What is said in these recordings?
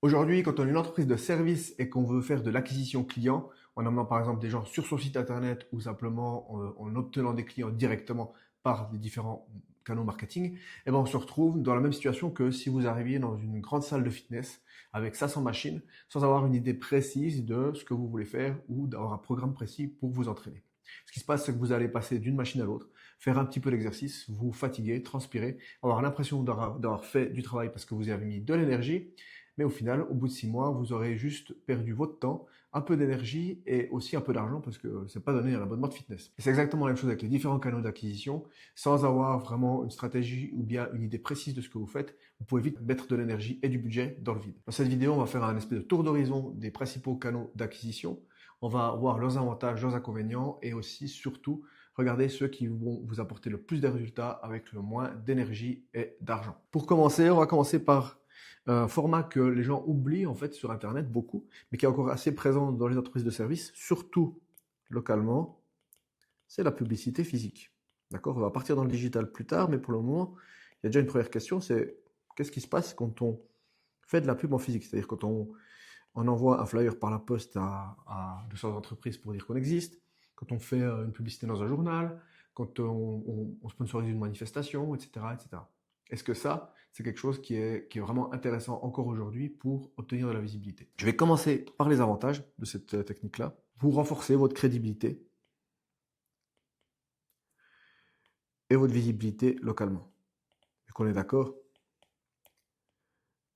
Aujourd'hui, quand on est une entreprise de service et qu'on veut faire de l'acquisition client, en amenant par exemple des gens sur son site internet ou simplement en obtenant des clients directement par les différents canaux marketing, eh ben on se retrouve dans la même situation que si vous arriviez dans une grande salle de fitness avec 500 machines sans avoir une idée précise de ce que vous voulez faire ou d'avoir un programme précis pour vous entraîner. Ce qui se passe, c'est que vous allez passer d'une machine à l'autre, faire un petit peu d'exercice, vous fatiguer, transpirer, avoir l'impression d'avoir fait du travail parce que vous y avez mis de l'énergie, mais au final, au bout de 6 mois, vous aurez juste perdu votre temps, un peu d'énergie et aussi un peu d'argent parce que c'est pas donné à l'abonnement de fitness. Et c'est exactement la même chose avec les différents canaux d'acquisition. Sans avoir vraiment une stratégie ou bien une idée précise de ce que vous faites, vous pouvez vite mettre de l'énergie et du budget dans le vide. Dans cette vidéo, on va faire un espèce de tour d'horizon des principaux canaux d'acquisition. On va voir leurs avantages, leurs inconvénients et aussi, surtout, regarder ceux qui vont vous apporter le plus de résultats avec le moins d'énergie et d'argent. Pour commencer, on va commencer par un format que les gens oublient en fait sur Internet beaucoup, mais qui est encore assez présent dans les entreprises de services, surtout localement, c'est la publicité physique. D'accord? On va partir dans le digital plus tard, mais pour le moment, il y a déjà une première question, c'est qu'est-ce qui se passe quand on fait de la pub en physique? C'est-à-dire quand on envoie un flyer par la poste à 200 entreprises pour dire qu'on existe, quand on fait une publicité dans un journal, quand on sponsorise une manifestation, etc., etc. Est-ce que ça, c'est quelque chose qui est vraiment intéressant encore aujourd'hui pour obtenir de la visibilité? Je vais commencer par les avantages de cette technique-là. Vous renforcez votre crédibilité et votre visibilité localement. Vu qu'on est d'accord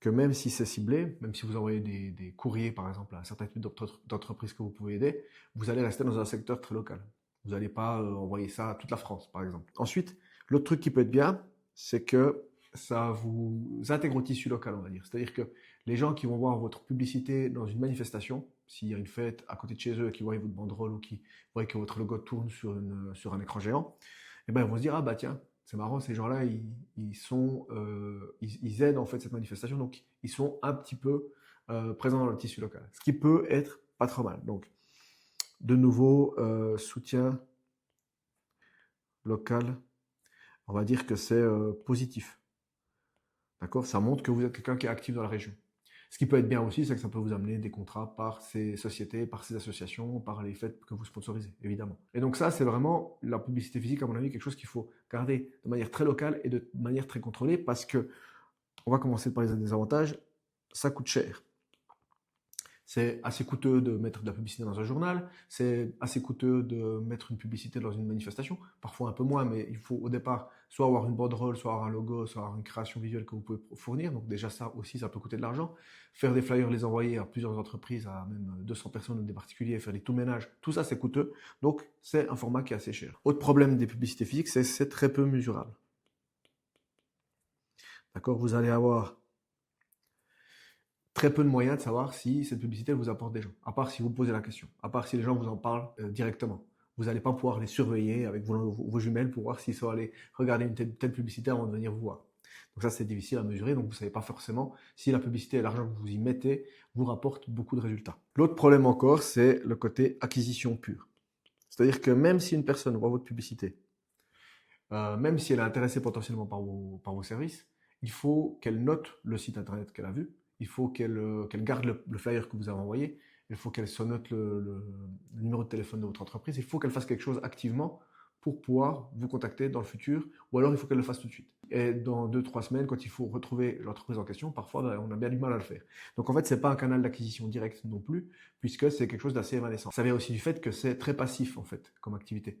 que même si c'est ciblé, même si vous envoyez des courriers par exemple à un certain type d'entreprises que vous pouvez aider, vous allez rester dans un secteur très local. Vous n'allez pas envoyer ça à toute la France par exemple. Ensuite, l'autre truc qui peut être bien, c'est que ça vous intègre au tissu local, on va dire. C'est-à-dire que les gens qui vont voir votre publicité dans une manifestation, s'il y a une fête à côté de chez eux, qui voient votre banderole ou qui voient que votre logo tourne sur un écran géant, eh ben, ils vont se dire, ah bah tiens, c'est marrant, ces gens-là, ils aident en fait cette manifestation, donc ils sont un petit peu présents dans le tissu local, ce qui peut être pas trop mal. Donc, de nouveau, soutien local, on va dire que c'est positif. D'accord? Ça montre que vous êtes quelqu'un qui est actif dans la région. Ce qui peut être bien aussi, c'est que ça peut vous amener des contrats par ces sociétés, par ces associations, par les fêtes que vous sponsorisez, évidemment. Et donc ça, c'est vraiment la publicité physique, à mon avis, quelque chose qu'il faut garder de manière très locale et de manière très contrôlée parce que, on va commencer par les désavantages, ça coûte cher. C'est assez coûteux de mettre de la publicité dans un journal, c'est assez coûteux de mettre une publicité dans une manifestation, parfois un peu moins, mais il faut au départ soit avoir une banderole, soit avoir un logo, soit avoir une création visuelle que vous pouvez fournir, donc déjà ça aussi, ça peut coûter de l'argent. Faire des flyers, les envoyer à plusieurs entreprises, à même 200 personnes ou des particuliers, faire des tout ménages, tout ça c'est coûteux, donc c'est un format qui est assez cher. Autre problème des publicités physiques, c'est très peu mesurable. D'accord? Vous allez avoir très peu de moyens de savoir si cette publicité vous apporte des gens, à part si vous posez la question, à part si les gens vous en parlent directement. Vous n'allez pas pouvoir les surveiller avec vos jumelles pour voir s'ils sont allés regarder une telle publicité avant de venir vous voir. Donc ça, c'est difficile à mesurer, donc vous ne savez pas forcément si la publicité et l'argent que vous y mettez vous rapportent beaucoup de résultats. L'autre problème encore, c'est le côté acquisition pure. C'est-à-dire que même si une personne voit votre publicité, même si elle est intéressée potentiellement par vos services, il faut qu'elle note le site internet qu'elle a vu, il faut qu'elle garde le flyer que vous avez envoyé, il faut qu'elle se note le numéro de téléphone de votre entreprise, il faut qu'elle fasse quelque chose activement pour pouvoir vous contacter dans le futur, ou alors il faut qu'elle le fasse tout de suite. Et dans 2-3 semaines, quand il faut retrouver l'entreprise en question, parfois on a bien du mal à le faire. Donc en fait, c'est pas un canal d'acquisition direct non plus, puisque c'est quelque chose d'assez évanescent. Ça vient aussi du fait que c'est très passif en fait comme activité.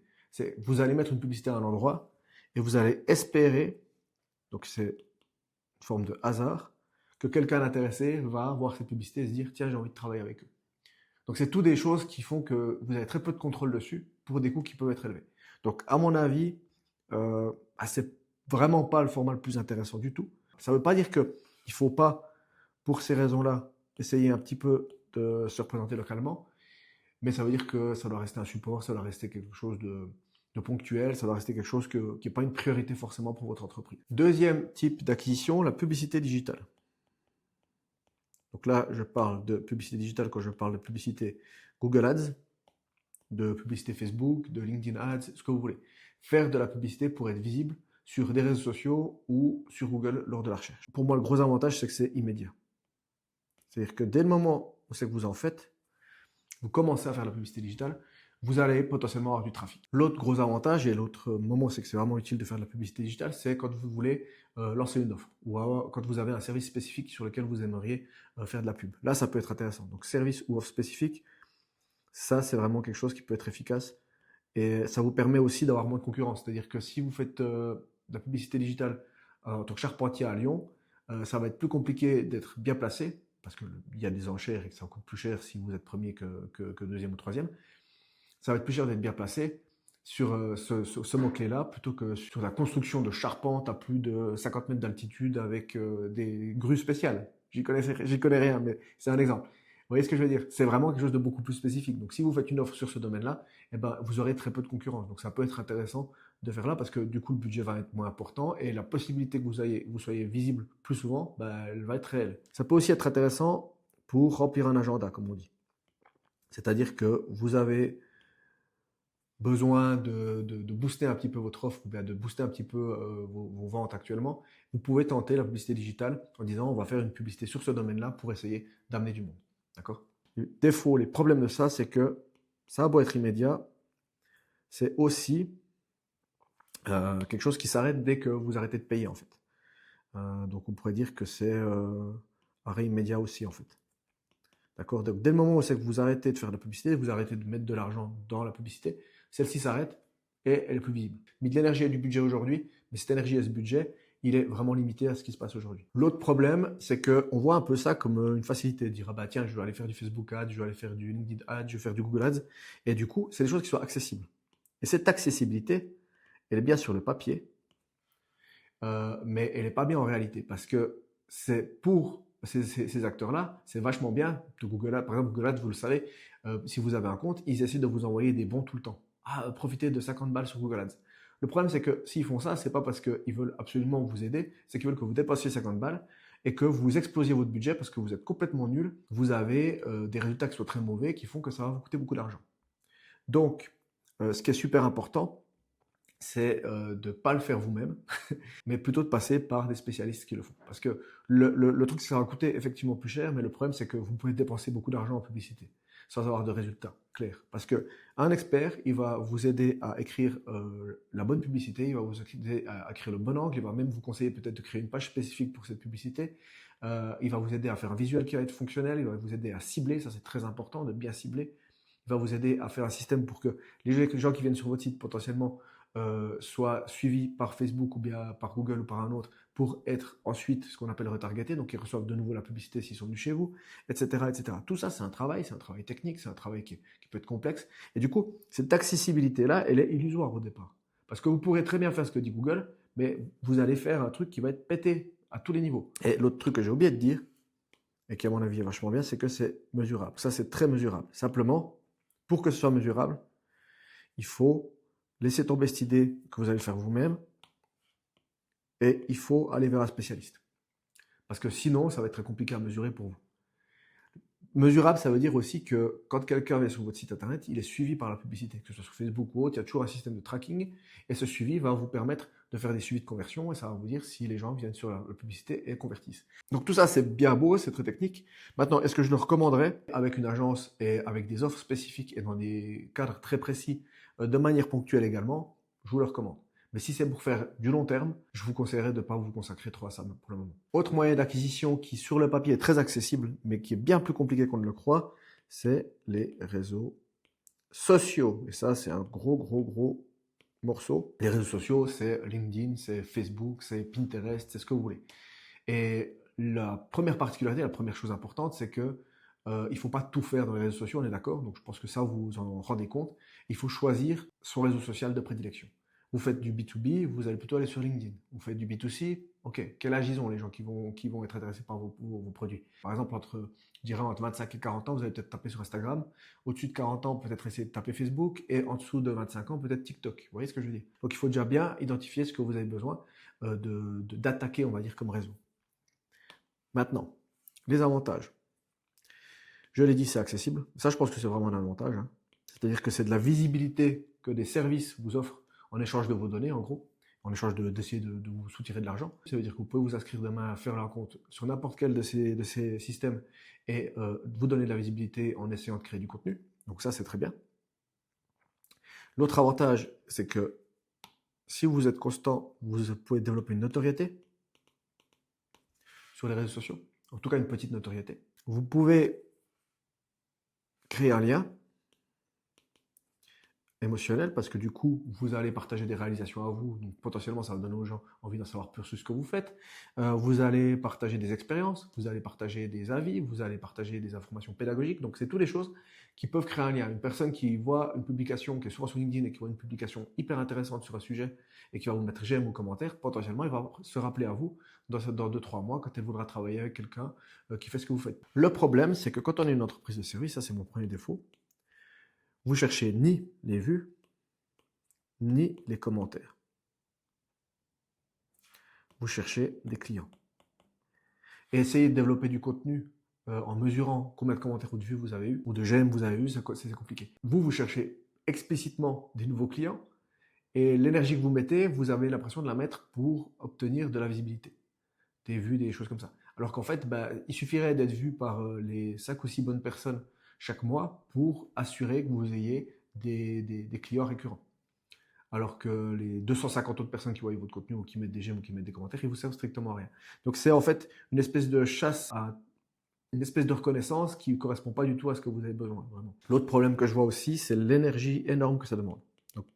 Vous allez mettre une publicité à un endroit, et vous allez espérer, donc c'est une forme de hasard, que quelqu'un intéressé va voir cette publicité et se dire tiens, j'ai envie de travailler avec eux. Donc c'est tout des choses qui font que vous avez très peu de contrôle dessus pour des coûts qui peuvent être élevés. Donc à mon avis, c'est vraiment pas le format le plus intéressant du tout. Ça ne veut pas dire qu'il ne faut pas, pour ces raisons-là, essayer un petit peu de se représenter localement, mais ça veut dire que ça doit rester un support, ça doit rester quelque chose de ponctuel, ça doit rester quelque chose qui n'est pas une priorité forcément pour votre entreprise. Deuxième type d'acquisition, la publicité digitale. Donc là, je parle de publicité digitale quand je parle de publicité Google Ads, de publicité Facebook, de LinkedIn Ads, ce que vous voulez. Faire de la publicité pour être visible sur des réseaux sociaux ou sur Google lors de la recherche. Pour moi, le gros avantage, c'est que c'est immédiat. C'est-à-dire que dès le moment où c'est que vous en faites, vous commencez à faire de la publicité digitale, vous allez potentiellement avoir du trafic. L'autre gros avantage et l'autre moment c'est que c'est vraiment utile de faire de la publicité digitale, c'est quand vous voulez lancer une offre ou quand vous avez un service spécifique sur lequel vous aimeriez faire de la pub. Là, ça peut être intéressant. Donc, service ou offre spécifique, ça, c'est vraiment quelque chose qui peut être efficace et ça vous permet aussi d'avoir moins de concurrence. C'est-à-dire que si vous faites de la publicité digitale en tant que charpentier à Lyon, ça va être plus compliqué d'être bien placé parce qu'il y a des enchères et que ça coûte plus cher si vous êtes premier que deuxième ou troisième. Ça va être plus cher d'être bien placé sur ce mot-clé-là plutôt que sur la construction de charpentes à plus de 50 mètres d'altitude avec des grues spéciales. J'y connais rien, mais c'est un exemple. Vous voyez ce que je veux dire? C'est vraiment quelque chose de beaucoup plus spécifique. Donc, si vous faites une offre sur ce domaine-là, eh ben, vous aurez très peu de concurrence. Donc, ça peut être intéressant de faire là parce que du coup, le budget va être moins important et la possibilité que vous soyez visible plus souvent, ben, elle va être réelle. Ça peut aussi être intéressant pour remplir un agenda, comme on dit. C'est-à-dire que vous avez besoin de booster un petit peu votre offre ou bien de booster un petit peu vos ventes actuellement, vous pouvez tenter la publicité digitale en disant on va faire une publicité sur ce domaine-là pour essayer d'amener du monde. D'accord? Le défaut, les problèmes de ça, c'est que ça a beau être immédiat, c'est aussi quelque chose qui s'arrête dès que vous arrêtez de payer en fait. Donc on pourrait dire que c'est arrêt immédiat aussi en fait. D'accord? Donc dès le moment où c'est que vous arrêtez de faire de la publicité, vous arrêtez de mettre de l'argent dans la publicité, celle-ci s'arrête et elle est plus visible. Mais de l'énergie et du budget aujourd'hui, mais cette énergie et ce budget, il est vraiment limité à ce qui se passe aujourd'hui. L'autre problème, c'est qu'on voit un peu ça comme une facilité, de dire ah bah tiens, je vais aller faire du Facebook Ads, je vais aller faire du LinkedIn Ads, je vais faire du Google Ads, et du coup, c'est des choses qui sont accessibles. Et cette accessibilité, elle est bien sur le papier, mais elle n'est pas bien en réalité, parce que c'est pour ces acteurs-là, c'est vachement bien. De Google Ads, par exemple, Google Ads, vous le savez, si vous avez un compte, ils essaient de vous envoyer des bons tout le temps. Ah, profitez de 50 balles sur Google Ads. Le problème, c'est que s'ils font ça, c'est pas parce qu'ils veulent absolument vous aider, c'est qu'ils veulent que vous dépassiez 50 balles et que vous explosiez votre budget parce que vous êtes complètement nul. Vous avez des résultats qui sont très mauvais, qui font que ça va vous coûter beaucoup d'argent. Donc, ce qui est super important, c'est de ne pas le faire vous-même, mais plutôt de passer par des spécialistes qui le font. Parce que le truc, ça va coûter effectivement plus cher, mais le problème, c'est que vous pouvez dépenser beaucoup d'argent en publicité sans avoir de résultats clairs. Parce qu'un expert, il va vous aider à écrire la bonne publicité, il va vous aider à créer le bon angle, il va même vous conseiller peut-être de créer une page spécifique pour cette publicité, il va vous aider à faire un visuel qui va être fonctionnel, il va vous aider à cibler, ça c'est très important de bien cibler, il va vous aider à faire un système pour que les gens qui viennent sur votre site potentiellement soit suivis par Facebook ou bien par Google ou par un autre pour être ensuite ce qu'on appelle retargeté, donc ils reçoivent de nouveau la publicité s'ils sont venus chez vous, etc. etc. Tout ça, c'est un travail technique, c'est un travail qui peut être complexe. Et du coup, cette accessibilité-là, elle est illusoire au départ. Parce que vous pourrez très bien faire ce que dit Google, mais vous allez faire un truc qui va être pété à tous les niveaux. Et l'autre truc que j'ai oublié de dire, et qui à mon avis est vachement bien, c'est que c'est mesurable. Ça, c'est très mesurable. Simplement, pour que ce soit mesurable, il faut laissez tomber cette idée que vous allez le faire vous-même et il faut aller vers un spécialiste. Parce que sinon, ça va être très compliqué à mesurer pour vous. Mesurable, ça veut dire aussi que quand quelqu'un vient sur votre site internet, il est suivi par la publicité, que ce soit sur Facebook ou autre, il y a toujours un système de tracking et ce suivi va vous permettre de faire des suivis de conversion et ça va vous dire si les gens viennent sur la publicité et convertissent. Donc tout ça, c'est bien beau, c'est très technique. Maintenant, est-ce que je le recommanderais avec une agence et avec des offres spécifiques et dans des cadres très précis, de manière ponctuelle également? Je vous le recommande. Mais si c'est pour faire du long terme, je vous conseillerais de ne pas vous consacrer trop à ça pour le moment. Autre moyen d'acquisition qui sur le papier est très accessible, mais qui est bien plus compliqué qu'on ne le croit, c'est les réseaux sociaux. Et ça, c'est un gros morceau. Les réseaux sociaux, c'est LinkedIn, c'est Facebook, c'est Pinterest, c'est ce que vous voulez. Et la première particularité, la première chose importante, c'est que il ne faut pas tout faire dans les réseaux sociaux, on est d'accord. Donc je pense que ça, vous vous en rendez compte. Il faut choisir son réseau social de prédilection. Vous faites du B2B, vous allez plutôt aller sur LinkedIn. Vous faites du B2C, ok. Quel âge ils ont les gens qui vont être intéressés par vos produits? Par exemple, je dirais entre 25 et 40 ans, vous allez peut-être taper sur Instagram. Au-dessus de 40 ans, peut-être essayer de taper Facebook. Et en dessous de 25 ans, peut-être TikTok. Vous voyez ce que je veux dire? Donc il faut déjà bien identifier ce que vous avez besoin d'attaquer, on va dire, comme réseau. Maintenant, les avantages. Je l'ai dit, c'est accessible. Ça, je pense que c'est vraiment un avantage. Hein. C'est-à-dire que c'est de la visibilité que des services vous offrent en échange de vos données, en gros. en échange d'essayer de vous soutirer de l'argent. Ça veut dire que vous pouvez vous inscrire demain à faire un compte sur n'importe quel de ces systèmes et vous donner de la visibilité en essayant de créer du contenu. Donc ça, c'est très bien. L'autre avantage, c'est que si vous êtes constant, vous pouvez développer une notoriété sur les réseaux sociaux, en tout cas une petite notoriété. Vous pouvez créer un lien émotionnel parce que du coup, vous allez partager des réalisations à vous, donc potentiellement ça va donner aux gens envie d'en savoir plus sur ce que vous faites. Vous allez partager des expériences, vous allez partager des avis, vous allez partager des informations pédagogiques, donc c'est toutes les choses qui peuvent créer un lien. Une personne qui voit une publication, qui est souvent sur LinkedIn et qui voit une publication hyper intéressante sur un sujet et qui va vous mettre j'aime ou commentaire, potentiellement il va se rappeler à vous dans 2-3 mois quand elle voudra travailler avec quelqu'un qui fait ce que vous faites. Le problème, c'est que quand on est une entreprise de service, ça c'est mon premier défaut, vous cherchez ni les vues, ni les commentaires. Vous cherchez des clients. Et essayez de développer du contenu en mesurant combien de commentaires ou de vues vous avez eu, ou de j'aime vous avez eu, c'est compliqué. Vous cherchez explicitement des nouveaux clients, et l'énergie que vous mettez, vous avez l'impression de la mettre pour obtenir de la visibilité, des vues, des choses comme ça. Alors qu'en fait, il suffirait d'être vu par les 5 ou 6 bonnes personnes chaque mois pour assurer que vous ayez des clients récurrents. Alors que les 250 autres personnes qui voient votre contenu ou qui mettent des j'aime ou qui mettent des commentaires, ils vous servent strictement à rien. Donc c'est en fait une espèce de chasse à une espèce de reconnaissance qui ne correspond pas du tout à ce que vous avez besoin, vraiment. L'autre problème que je vois aussi, c'est l'énergie énorme que ça demande. Donc,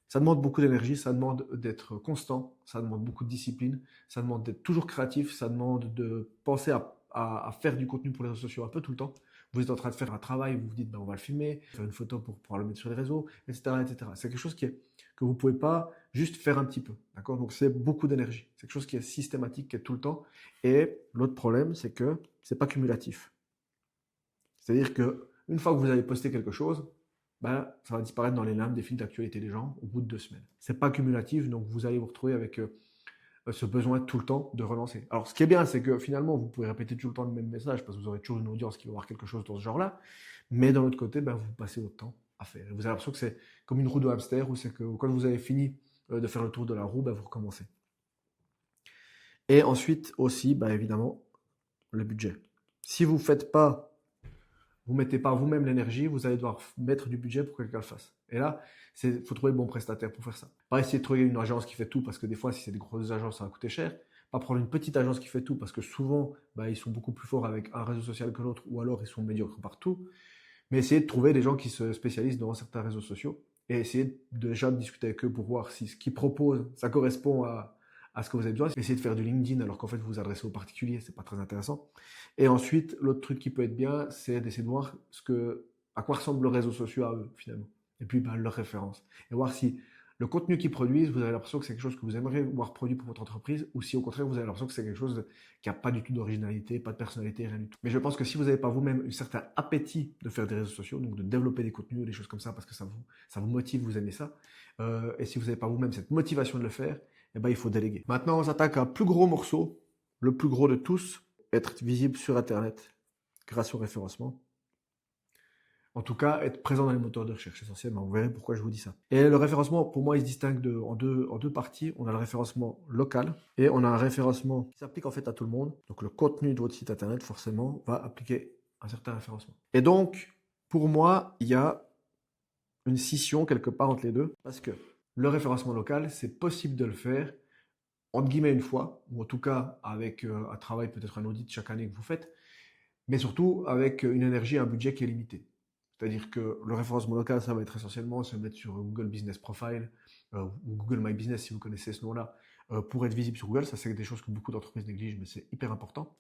ça demande beaucoup d'énergie, ça demande d'être constant, ça demande beaucoup de discipline, ça demande d'être toujours créatif, ça demande de penser à faire du contenu pour les réseaux sociaux un peu tout le temps. Vous êtes en train de faire un travail, vous vous dites on va le filmer, faire une photo pour pouvoir le mettre sur les réseaux, etc. etc. C'est quelque chose que vous ne pouvez pas juste faire un petit peu. D'accord? Donc c'est beaucoup d'énergie. C'est quelque chose qui est systématique, qui est tout le temps. Et l'autre problème, c'est que ce n'est pas cumulatif. C'est-à-dire qu'une fois que vous avez posté quelque chose, ça va disparaître dans les limbes des fils d'actualité des gens au bout de 2 semaines. Ce n'est pas cumulatif, donc vous allez vous retrouver avec ce besoin tout le temps de relancer. Alors, ce qui est bien, c'est que finalement, vous pouvez répéter tout le temps le même message parce que vous aurez toujours une audience qui va voir quelque chose dans ce genre-là. Mais d'un autre côté, vous passez votre temps à faire. Et vous avez l'impression que c'est comme une roue de hamster où c'est que quand vous avez fini de faire le tour de la roue, vous recommencez. Et ensuite aussi, évidemment, le budget. Si vous faites pas, vous mettez pas vous-même l'énergie, vous allez devoir mettre du budget pour que quelqu'un le fasse. Et là, il faut trouver le bon prestataire pour faire ça. Pas essayer de trouver une agence qui fait tout parce que des fois, si c'est des grosses agences, ça va coûter cher. Pas prendre une petite agence qui fait tout parce que souvent, ils sont beaucoup plus forts avec un réseau social que l'autre ou alors ils sont médiocres partout. Mais essayer de trouver des gens qui se spécialisent dans certains réseaux sociaux et essayer déjà de discuter avec eux pour voir si ce qu'ils proposent, ça correspond à ce que vous avez besoin. Essayez de faire du LinkedIn alors qu'en fait vous vous adressez aux particuliers, c'est pas très intéressant. Et ensuite, l'autre truc qui peut être bien, c'est d'essayer de voir à quoi ressemble le réseau social à eux finalement. Et puis leurs références. Et voir si le contenu qu'ils produisent, vous avez l'impression que c'est quelque chose que vous aimeriez voir produit pour votre entreprise, ou si au contraire vous avez l'impression que c'est quelque chose qui n'a pas du tout d'originalité, pas de personnalité, rien du tout. Mais je pense que si vous n'avez pas vous-même un certain appétit de faire des réseaux sociaux, donc de développer des contenus, des choses comme ça, parce que ça vous motive, vous aimez ça, et si vous n'avez pas vous-même cette motivation de le faire, il faut déléguer. Maintenant, on s'attaque à un plus gros morceau, le plus gros de tous, être visible sur Internet grâce au référencement. En tout cas, être présent dans les moteurs de recherche, essentiellement. Vous verrez pourquoi je vous dis ça. Et le référencement, pour moi, il se distingue en deux parties. On a le référencement local et on a un référencement qui s'applique en fait à tout le monde. Donc, le contenu de votre site Internet, forcément, va appliquer un certain référencement. Et donc, pour moi, il y a une scission quelque part entre les deux parce que le référencement local, c'est possible de le faire entre guillemets une fois, ou en tout cas avec un travail, peut-être un audit chaque année que vous faites, mais surtout avec une énergie et un budget qui est limité. C'est-à-dire que le référencement local, ça va être essentiellement se mettre sur Google Business Profile ou Google My Business si vous connaissez ce nom-là, pour être visible sur Google. Ça, c'est des choses que beaucoup d'entreprises négligent, mais c'est hyper important.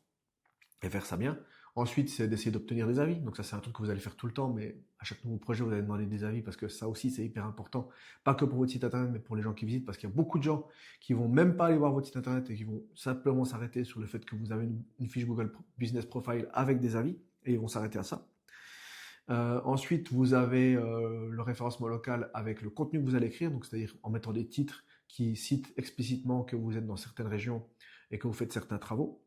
Et faire ça bien. Ensuite, c'est d'essayer d'obtenir des avis. Donc ça, c'est un truc que vous allez faire tout le temps, mais à chaque nouveau projet, vous allez demander des avis parce que ça aussi, c'est hyper important. Pas que pour votre site internet, mais pour les gens qui visitent, parce qu'il y a beaucoup de gens qui vont même pas aller voir votre site internet et qui vont simplement s'arrêter sur le fait que vous avez une fiche Google Business Profile avec des avis et ils vont s'arrêter à ça. Ensuite, vous avez le référencement local avec le contenu que vous allez écrire, donc c'est-à-dire en mettant des titres qui citent explicitement que vous êtes dans certaines régions et que vous faites certains travaux.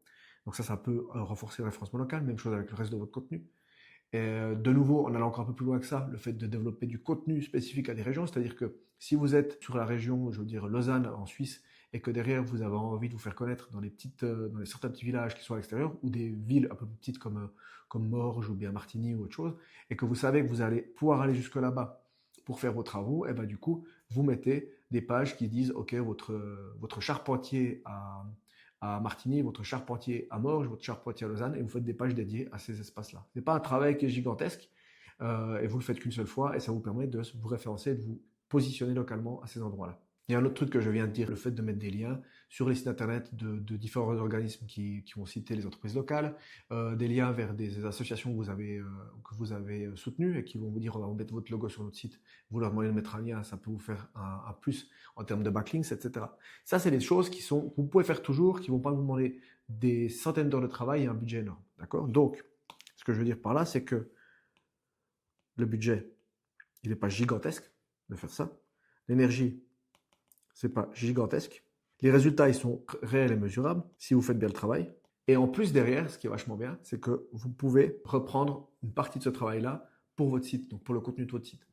Donc ça peut renforcer le référencement local, même chose avec le reste de votre contenu. Et de nouveau, en allant encore un peu plus loin que ça, le fait de développer du contenu spécifique à des régions, c'est-à-dire que si vous êtes sur la région, je veux dire Lausanne en Suisse, et que derrière vous avez envie de vous faire connaître dans certains petits villages qui sont à l'extérieur, ou des villes un peu plus petites comme Morges ou bien Martigny ou autre chose, et que vous savez que vous allez pouvoir aller jusque là-bas pour faire vos travaux, et ben du coup, vous mettez des pages qui disent, ok, votre charpentier à Martigny, votre charpentier à Morges, votre charpentier à Lausanne, et vous faites des pages dédiées à ces espaces-là. Ce n'est pas un travail qui est gigantesque, et vous le faites qu'une seule fois, et ça vous permet de vous référencer, de vous positionner localement à ces endroits-là. Il y a un autre truc que je viens de dire, le fait de mettre des liens sur les sites internet de différents organismes qui vont citer les entreprises locales, des liens vers des associations que vous avez soutenues et qui vont vous dire on va mettre votre logo sur notre site, vous leur demandez de mettre un lien, ça peut vous faire un plus en termes de backlinks, etc. Ça, c'est des choses que vous pouvez faire toujours, qui ne vont pas vous demander des centaines d'heures de travail et un budget énorme. D'accord? Donc, ce que je veux dire par là, c'est que le budget, il n'est pas gigantesque de faire ça. L'énergie, c'est pas gigantesque. Les résultats, ils sont réels et mesurables si vous faites bien le travail. Et en plus, derrière, ce qui est vachement bien, c'est que vous pouvez reprendre une partie de ce travail-là pour votre site, donc pour le contenu de votre site.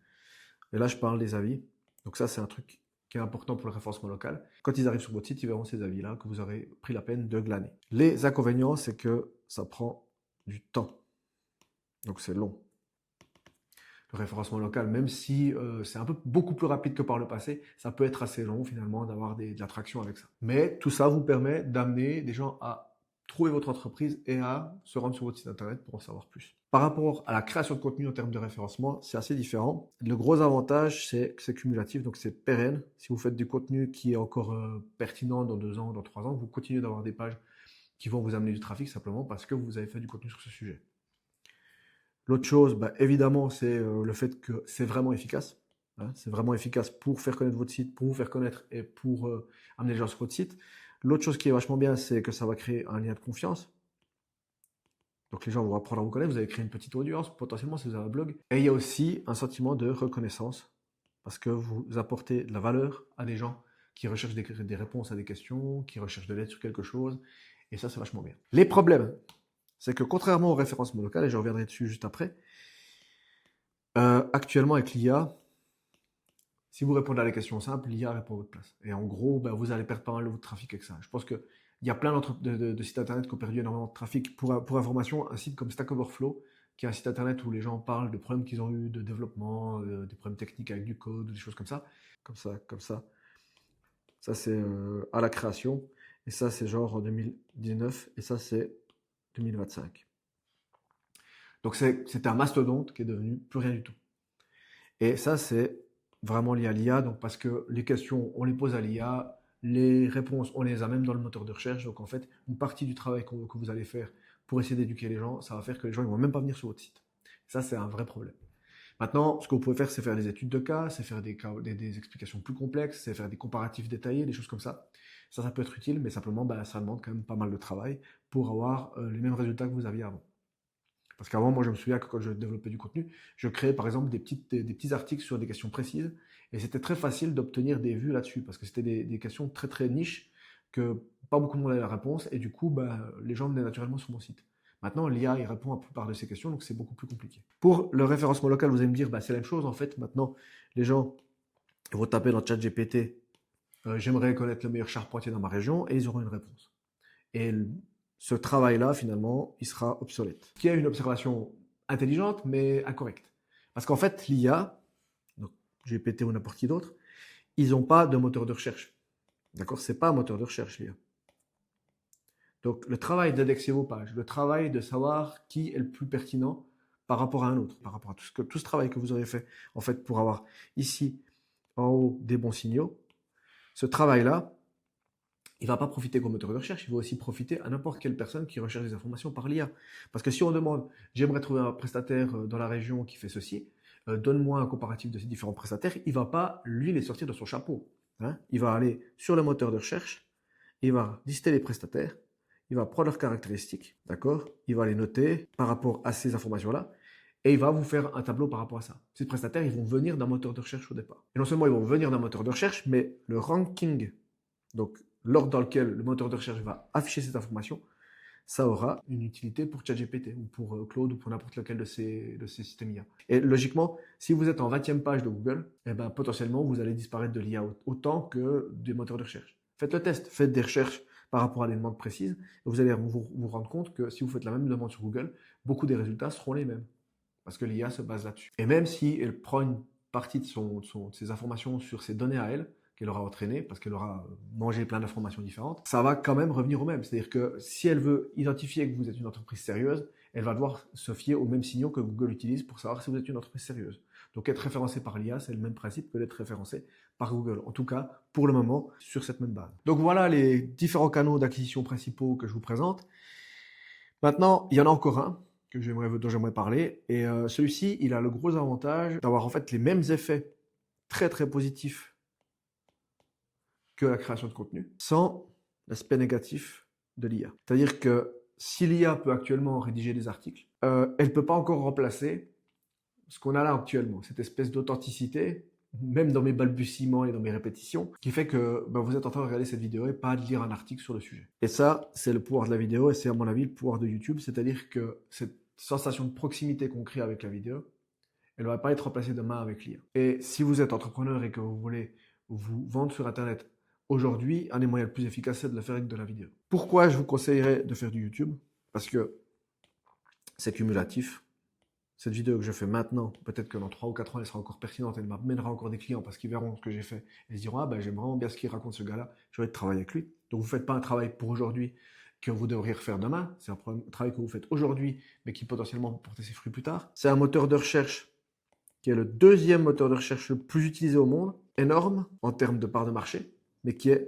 Et là, je parle des avis. Donc ça, c'est un truc qui est important pour le référencement local. Quand ils arrivent sur votre site, ils verront ces avis-là que vous aurez pris la peine de glaner. Les inconvénients, c'est que ça prend du temps. Donc c'est long. Le référencement local, même si c'est beaucoup plus rapide que par le passé, ça peut être assez long finalement d'avoir de l'attraction avec ça. Mais tout ça vous permet d'amener des gens à trouver votre entreprise et à se rendre sur votre site internet pour en savoir plus. Par rapport à la création de contenu en termes de référencement, c'est assez différent. Le gros avantage, c'est que c'est cumulatif, donc c'est pérenne. Si vous faites du contenu qui est encore pertinent dans 2 ans, dans 3 ans, vous continuez d'avoir des pages qui vont vous amener du trafic simplement parce que vous avez fait du contenu sur ce sujet. L'autre chose, évidemment, c'est le fait que c'est vraiment efficace. Hein, c'est vraiment efficace pour faire connaître votre site, pour vous faire connaître et pour amener les gens sur votre site. L'autre chose qui est vachement bien, c'est que ça va créer un lien de confiance. Donc les gens vont apprendre à vous connaître, vous allez créer une petite audience, potentiellement si vous avez un blog. Et il y a aussi un sentiment de reconnaissance, parce que vous apportez de la valeur à des gens qui recherchent des réponses à des questions, qui recherchent de l'aide sur quelque chose. Et ça, c'est vachement bien. Les problèmes, c'est que contrairement au référencement local, et je reviendrai dessus juste après, actuellement avec l'IA, si vous répondez à la question simple, l'IA répond à votre place. Et en gros, vous allez perdre pas mal de votre trafic avec ça. Je pense qu'il y a plein de sites internet qui ont perdu énormément de trafic. Pour information, un site comme Stack Overflow, qui est un site internet où les gens parlent de problèmes qu'ils ont eu, de développement, des problèmes techniques avec du code, des choses comme ça. Comme ça. Ça, c'est à la création. Et ça, c'est genre en 2019. Et ça, c'est 2025. Donc, c'était un mastodonte qui est devenu plus rien du tout. Et ça, c'est vraiment lié à l'IA, donc parce que les questions, on les pose à l'IA, les réponses, on les a même dans le moteur de recherche. Donc en fait, une partie du travail que vous allez faire pour essayer d'éduquer les gens, ça va faire que les gens ne vont même pas venir sur votre site. Ça, c'est un vrai problème. Maintenant, ce que vous pouvez faire, c'est faire des études de cas, c'est faire des explications plus complexes, c'est faire des comparatifs détaillés, des choses comme ça. Ça peut être utile, mais simplement, ça demande quand même pas mal de travail pour avoir les mêmes résultats que vous aviez avant. Parce qu'avant, moi, je me souviens que quand je développais du contenu, je créais par exemple des petits articles sur des questions précises. Et c'était très facile d'obtenir des vues là-dessus. Parce que c'était des questions très très niches que pas beaucoup de monde avait la réponse. Et du coup, les gens venaient naturellement sur mon site. Maintenant, l'IA, il répond à la plupart de ces questions. Donc, c'est beaucoup plus compliqué. Pour le référencement local, vous allez me dire, c'est la même chose. En fait, maintenant, les gens vont taper dans ChatGPT, j'aimerais connaître le meilleur charpentier dans ma région. Et ils auront une réponse. Et ce travail-là, finalement, il sera obsolète. Qui est une observation intelligente, mais incorrecte. Parce qu'en fait, l'IA, donc GPT ou n'importe qui d'autre, ils n'ont pas de moteur de recherche. D'accord? C'est pas un moteur de recherche, l'IA. Donc, le travail d'indexer vos pages, le travail de savoir qui est le plus pertinent par rapport à un autre, par rapport à tout ce travail que vous aurez fait, en fait, pour avoir ici, en haut, des bons signaux, ce travail-là, il ne va pas profiter qu'au moteur de recherche, il va aussi profiter à n'importe quelle personne qui recherche des informations par l'IA. Parce que si on demande, j'aimerais trouver un prestataire dans la région qui fait ceci, donne-moi un comparatif de ces différents prestataires, il ne va pas, lui, les sortir de son chapeau. Hein. Il va aller sur le moteur de recherche, il va lister les prestataires, il va prendre leurs caractéristiques, d'accord? Il va les noter par rapport à ces informations-là, et il va vous faire un tableau par rapport à ça. Ces prestataires, ils vont venir d'un moteur de recherche au départ. Et non seulement ils vont venir d'un moteur de recherche, mais le ranking, donc l'ordre dans lequel le moteur de recherche va afficher cette information, ça aura une utilité pour ChatGPT ou pour Claude ou pour n'importe lequel de ces systèmes IA. Et logiquement, si vous êtes en 20e page de Google, eh ben, potentiellement, vous allez disparaître de l'IA autant que des moteurs de recherche. Faites le test, faites des recherches par rapport à des demandes précises, et vous allez vous rendre compte que si vous faites la même demande sur Google, beaucoup des résultats seront les mêmes, parce que l'IA se base là-dessus. Et même si elle prend une partie de ses informations sur ses données à elle, qu'elle aura entraîné, parce qu'elle aura mangé plein d'informations différentes, ça va quand même revenir au même. C'est-à-dire que si elle veut identifier que vous êtes une entreprise sérieuse, elle va devoir se fier aux mêmes signaux que Google utilise pour savoir si vous êtes une entreprise sérieuse. Donc être référencé par l'IA, c'est le même principe que d'être référencé par Google. En tout cas, pour le moment, sur cette même base. Donc voilà les différents canaux d'acquisition principaux que je vous présente. Maintenant, il y en a encore un dont j'aimerais parler. Et celui-ci, il a le gros avantage d'avoir en fait les mêmes effets très très positifs que la création de contenu, sans l'aspect négatif de l'IA. C'est-à-dire que si l'IA peut actuellement rédiger des articles, elle ne peut pas encore remplacer ce qu'on a là actuellement, cette espèce d'authenticité, même dans mes balbutiements et dans mes répétitions, qui fait que vous êtes en train de regarder cette vidéo et pas de lire un article sur le sujet. Et ça, c'est le pouvoir de la vidéo et c'est à mon avis le pouvoir de YouTube, c'est-à-dire que cette sensation de proximité qu'on crée avec la vidéo, elle ne va pas être remplacée demain avec l'IA. Et si vous êtes entrepreneur et que vous voulez vous vendre sur Internet aujourd'hui, un des moyens les plus efficaces, c'est de le faire avec de la vidéo. Pourquoi je vous conseillerais de faire du YouTube? Parce que c'est cumulatif. Cette vidéo que je fais maintenant, peut-être que dans 3 ou 4 ans, elle sera encore pertinente, elle m'amènera encore des clients parce qu'ils verront ce que j'ai fait et se diront « Ah ben j'aime vraiment bien ce qu'il raconte ce gars-là, j'ai envie de travailler avec lui ». Donc vous ne faites pas un travail pour aujourd'hui que vous devriez refaire demain, c'est un travail que vous faites aujourd'hui mais qui potentiellement peut porter ses fruits plus tard. C'est un moteur de recherche qui est le deuxième moteur de recherche le plus utilisé au monde, énorme en termes de part de marché, mais qui est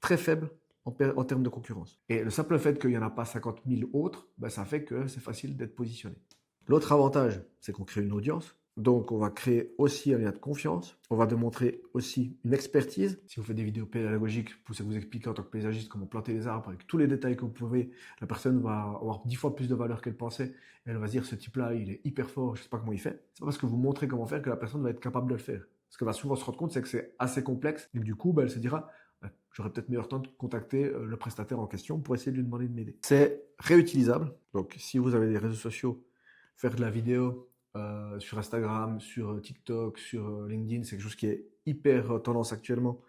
très faible en termes de concurrence. Et le simple fait qu'il n'y en a pas 50 000 autres, ça fait que c'est facile d'être positionné. L'autre avantage, c'est qu'on crée une audience. Donc, on va créer aussi un lien de confiance. On va démontrer aussi une expertise. Si vous faites des vidéos pédagogiques, vous expliquer en tant que paysagiste comment planter les arbres avec tous les détails que vous pouvez, la personne va avoir 10 fois plus de valeur qu'elle pensait. Et elle va se dire, ce type-là, il est hyper fort, je ne sais pas comment il fait. C'est pas parce que vous montrez comment faire que la personne va être capable de le faire. Ce qu'elle va souvent se rendre compte, c'est que c'est assez complexe. Et du coup, elle se dira, j'aurais peut-être meilleur temps de contacter le prestataire en question pour essayer de lui demander de m'aider. C'est réutilisable. Donc, si vous avez des réseaux sociaux, faire de la vidéo sur Instagram, sur TikTok, sur LinkedIn, c'est quelque chose qui est hyper tendance actuellement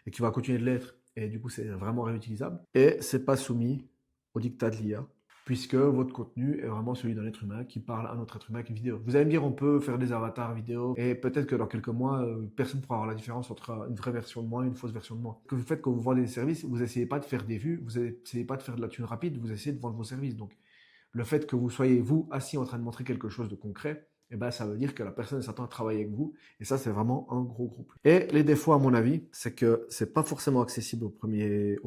et qui va continuer de l'être. Et du coup, c'est vraiment réutilisable. Et c'est pas soumis au diktat de l'IA, puisque votre contenu est vraiment celui d'un être humain qui parle à un autre être humain avec une vidéo. Vous allez me dire, on peut faire des avatars vidéo, et peut-être que dans quelques mois, personne ne pourra avoir la différence entre une vraie version de moi et une fausse version de moi. Ce que vous faites quand vous vendez des services, vous n'essayez pas de faire des vues, vous n'essayez pas de faire de la thune rapide, vous essayez de vendre vos services. Donc, le fait que vous soyez, vous, assis en train de montrer quelque chose de concret, ça veut dire que la personne s'attend à travailler avec vous. Et ça, c'est vraiment un gros plus. Et les défauts, à mon avis, c'est que c'est pas forcément accessible au premier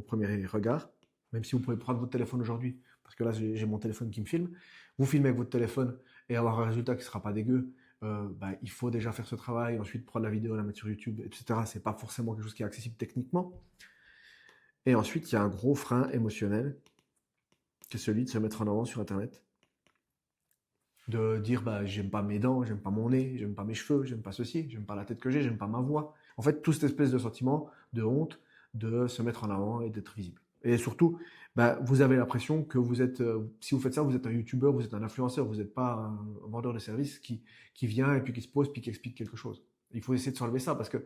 regard. Même si vous pouvez prendre votre téléphone aujourd'hui, parce que là, j'ai mon téléphone qui me filme. Vous filmez avec votre téléphone et avoir un résultat qui sera pas dégueu. Il faut déjà faire ce travail, ensuite prendre la vidéo, la mettre sur YouTube, etc. C'est pas forcément quelque chose qui est accessible techniquement. Et ensuite, il y a un gros frein émotionnel, qui est celui de se mettre en avant sur Internet. De dire, j'aime pas mes dents, j'aime pas mon nez, j'aime pas mes cheveux, j'aime pas ceci, j'aime pas la tête que j'ai, j'aime pas ma voix. En fait, toute cette espèce de sentiment de honte de se mettre en avant et d'être visible. Et surtout, vous avez l'impression que vous êtes, si vous faites ça, vous êtes un youtubeur, vous êtes un influenceur, vous n'êtes pas un vendeur de services qui vient et puis qui se pose puis qui explique quelque chose. Il faut essayer de s'enlever ça parce que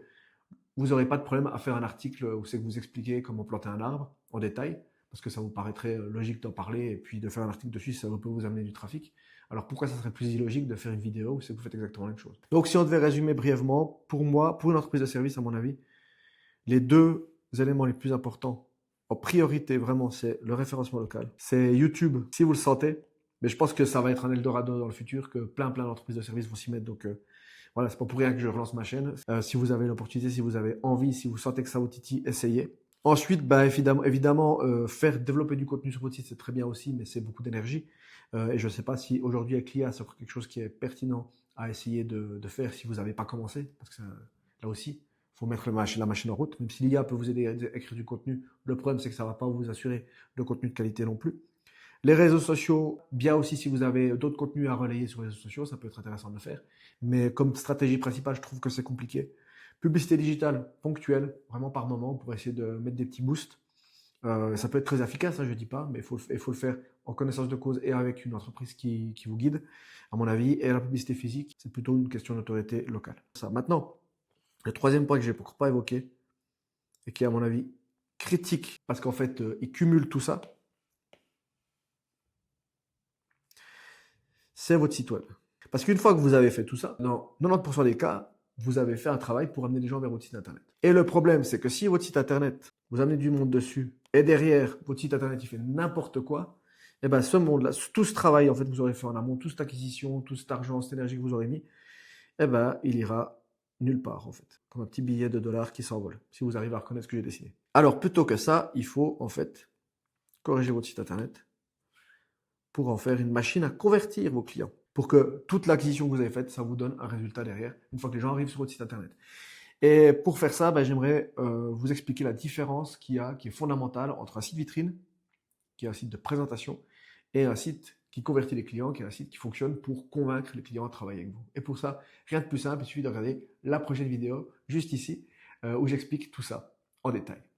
vous n'aurez pas de problème à faire un article où c'est que vous expliquez comment planter un arbre en détail, parce que ça vous paraîtrait logique d'en parler et puis de faire un article dessus, ça peut vous amener du trafic. Alors pourquoi ça serait plus illogique de faire une vidéo où c'est que vous faites exactement la même chose? Donc si on devait résumer brièvement, pour moi, pour une entreprise de service, à mon avis, les deux éléments les plus importants, en priorité vraiment, c'est le référencement local. C'est YouTube, si vous le sentez, mais je pense que ça va être un Eldorado dans le futur, que plein d'entreprises de services vont s'y mettre. Donc voilà, c'est pas pour rien que je relance ma chaîne. Si vous avez l'opportunité, si vous avez envie, si vous sentez que ça vous titille, essayez. Ensuite, évidemment faire développer du contenu sur votre site, c'est très bien aussi, mais c'est beaucoup d'énergie. Et je ne sais pas si aujourd'hui avec l'IA, c'est quelque chose qui est pertinent à essayer de faire si vous n'avez pas commencé, parce que là aussi, il faut mettre la machine en route. Même si l'IA peut vous aider à écrire du contenu, le problème c'est que ça ne va pas vous assurer de contenu de qualité non plus. Les réseaux sociaux, bien aussi si vous avez d'autres contenus à relayer sur les réseaux sociaux, ça peut être intéressant de le faire. Mais comme stratégie principale, je trouve que c'est compliqué. Publicité digitale ponctuelle, vraiment par moment, pour essayer de mettre des petits boosts. Ça peut être très efficace, je ne dis pas, mais il faut le faire en connaissance de cause et avec une entreprise qui vous guide, à mon avis. Et la publicité physique, c'est plutôt une question d'autorité locale. Ça. Maintenant, le troisième point que j'ai encore pas évoqué, et qui est à mon avis critique, parce qu'en fait, il cumule tout ça, c'est votre site web. Parce qu'une fois que vous avez fait tout ça, dans 90% des cas, vous avez fait un travail pour amener les gens vers votre site internet. Et le problème, c'est que si votre site internet, vous amenez du monde dessus, et derrière, votre site internet, il fait n'importe quoi, et ben ce monde-là, tout ce travail en fait que vous aurez fait en amont, toute cette acquisition, tout cet argent, cette énergie que vous aurez mis, eh ben il ira nulle part en fait. Comme un petit billet de $, qui s'envole, si vous arrivez à reconnaître ce que j'ai dessiné. Alors plutôt que ça, il faut en fait corriger votre site internet pour en faire une machine à convertir vos clients. Pour que toute l'acquisition que vous avez faite, ça vous donne un résultat derrière, une fois que les gens arrivent sur votre site internet. Et pour faire ça, j'aimerais vous expliquer la différence qui est fondamentale entre un site vitrine, qui est un site de présentation, et un site qui convertit les clients, qui est un site qui fonctionne pour convaincre les clients à travailler avec vous. Et pour ça, rien de plus simple, il suffit de regarder la prochaine vidéo, juste ici, où j'explique tout ça en détail.